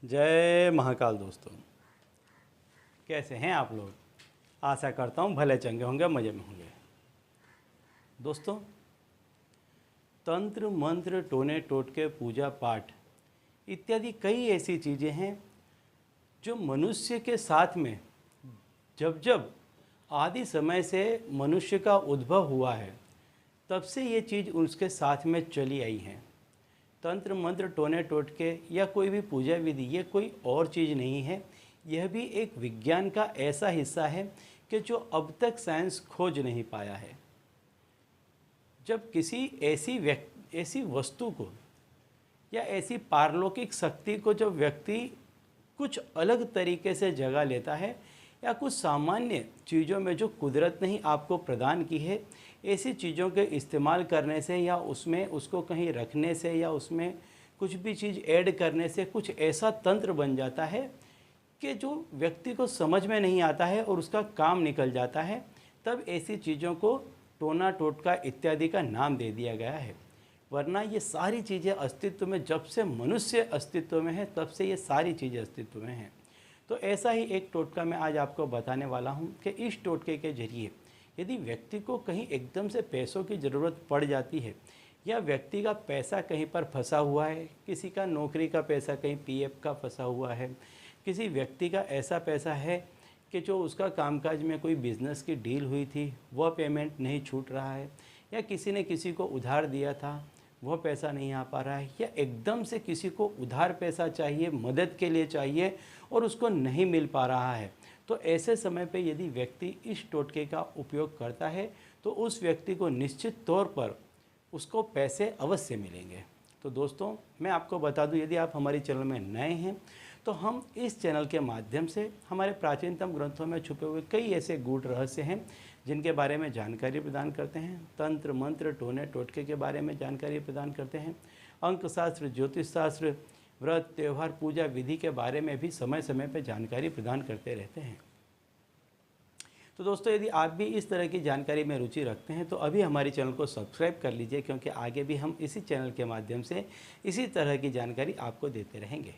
जय महाकाल दोस्तों, कैसे हैं आप लोग। आशा करता हूँ भले चंगे होंगे, मज़े में होंगे। दोस्तों, तंत्र मंत्र टोने टोटके पूजा पाठ इत्यादि कई ऐसी चीज़ें हैं जो मनुष्य के साथ में जब जब आदि समय से मनुष्य का उद्भव हुआ है तब से ये चीज़ उसके साथ में चली आई हैं। तंत्र मंत्र टोने टोटके या कोई भी पूजा विधि ये कोई और चीज़ नहीं है, यह भी एक विज्ञान का ऐसा हिस्सा है कि जो अब तक साइंस खोज नहीं पाया है। जब किसी ऐसी वस्तु को या ऐसी पारलौकिक शक्ति को जब व्यक्ति कुछ अलग तरीके से जगा लेता है या कुछ सामान्य चीज़ों में जो कुदरत ने ही आपको प्रदान की है, ऐसी चीज़ों के इस्तेमाल करने से या उसमें उसको कहीं रखने से या उसमें कुछ भी चीज़ ऐड करने से कुछ ऐसा तंत्र बन जाता है कि जो व्यक्ति को समझ में नहीं आता है और उसका काम निकल जाता है, तब ऐसी चीज़ों को टोना टोटका इत्यादि का नाम दे दिया गया है। वरना ये सारी चीज़ें अस्तित्व में, जब से मनुष्य अस्तित्व में है तब से ये सारी चीज़ें अस्तित्व में हैं। तो ऐसा ही एक टोटका मैं आज आपको बताने वाला हूँ कि इस टोटके के जरिए यदि व्यक्ति को कहीं एकदम से पैसों की ज़रूरत पड़ जाती है या व्यक्ति का पैसा कहीं पर फंसा हुआ है, किसी का नौकरी का पैसा कहीं पीएफ का फंसा हुआ है, किसी व्यक्ति का ऐसा पैसा है कि जो उसका कामकाज में कोई बिज़नेस की डील हुई थी वह पेमेंट नहीं छूट रहा है, या किसी ने किसी को उधार दिया था वह पैसा नहीं आ पा रहा है, या एकदम से किसी को उधार पैसा चाहिए, मदद के लिए चाहिए और उसको नहीं मिल पा रहा है, तो ऐसे समय पे यदि व्यक्ति इस टोटके का उपयोग करता है तो उस व्यक्ति को निश्चित तौर पर उसको पैसे अवश्य मिलेंगे। तो दोस्तों, मैं आपको बता दूं, यदि आप हमारे चैनल में नए हैं तो हम इस चैनल के माध्यम से हमारे प्राचीनतम ग्रंथों में छुपे हुए कई ऐसे गूढ़ रहस्य हैं जिनके बारे में जानकारी प्रदान करते हैं। तंत्र मंत्र टोने टोटके के बारे में जानकारी प्रदान करते हैं। अंक शास्त्र, ज्योतिष शास्त्र, व्रत त्यौहार, पूजा विधि के बारे में भी समय समय पर जानकारी प्रदान करते रहते हैं। तो दोस्तों, यदि आप भी इस तरह की जानकारी में रुचि रखते हैं तो अभी हमारे चैनल को सब्सक्राइब कर लीजिए, क्योंकि आगे भी हम इसी चैनल के माध्यम से इसी तरह की जानकारी आपको देते रहेंगे।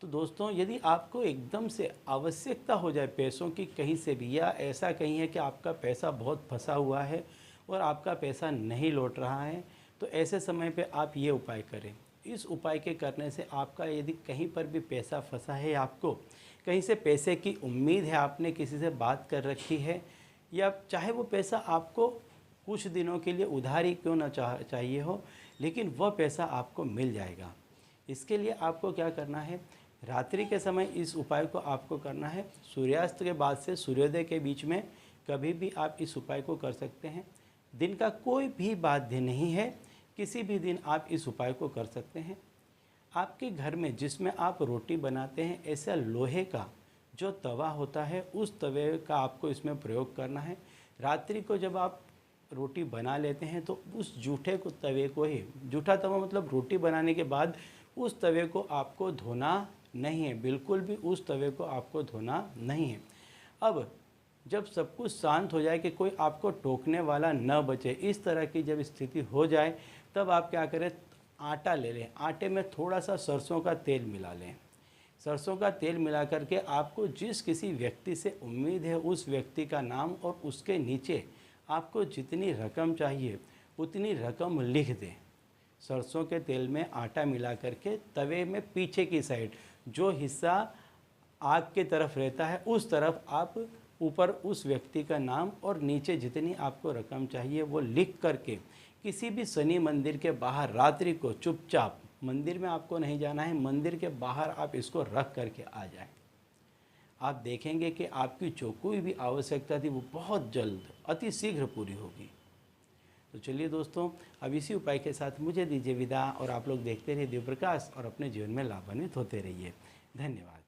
तो दोस्तों, यदि आपको एकदम से आवश्यकता हो जाए पैसों की कहीं से भी, या ऐसा कहीं है कि आपका पैसा बहुत फंसा हुआ है और आपका पैसा नहीं लौट रहा है, तो ऐसे समय पे आप ये उपाय करें। इस उपाय के करने से आपका यदि कहीं पर भी पैसा फंसा है, आपको कहीं से पैसे की उम्मीद है, आपने किसी से बात कर रखी है, या चाहे वो पैसा आपको कुछ दिनों के लिए उधार ही क्यों ना चाहिए हो, लेकिन वह पैसा आपको मिल जाएगा। इसके लिए आपको क्या करना है, रात्रि के समय इस उपाय को आपको करना है। सूर्यास्त के बाद से सूर्योदय के बीच में कभी भी आप इस उपाय को कर सकते हैं। दिन का कोई भी बाध्य नहीं है, किसी भी दिन आप इस उपाय को कर सकते हैं। आपके घर में जिसमें आप रोटी बनाते हैं, ऐसा लोहे का जो तवा होता है, उस तवे का आपको इसमें प्रयोग करना है। रात्रि को जब आप रोटी बना लेते हैं तो उस जूठे को तवे को ही, जूठा तवा मतलब रोटी बनाने के बाद उस तवे को आपको धोना नहीं है, बिल्कुल भी उस तवे को आपको धोना नहीं है। अब जब सब कुछ शांत हो जाए कि कोई आपको टोकने वाला न बचे, इस तरह की जब स्थिति हो जाए, तब आप क्या करें, आटा ले लें। आटे में थोड़ा सा सरसों का तेल मिला लें। सरसों का तेल मिला करके आपको जिस किसी व्यक्ति से उम्मीद है उस व्यक्ति का नाम और उसके नीचे आपको जितनी रकम चाहिए उतनी रकम लिख दें। सरसों के तेल में आटा मिला करके तवे में पीछे की साइड जो हिस्सा आग की तरफ रहता है उस तरफ आप ऊपर उस व्यक्ति का नाम और नीचे जितनी आपको रकम चाहिए वो लिख करके किसी भी शनि मंदिर के बाहर रात्रि को चुपचाप, मंदिर में आपको नहीं जाना है, मंदिर के बाहर आप इसको रख करके आ जाएं। आप देखेंगे कि आपकी जो कोई भी आवश्यकता थी वो बहुत जल्द, अति शीघ्र पूरी होगी। तो चलिए दोस्तों, अब इसी उपाय के साथ मुझे दीजिए विदा, और आप लोग देखते रहिए दिव्य प्रकाश और अपने जीवन में लाभान्वित होते रहिए। धन्यवाद।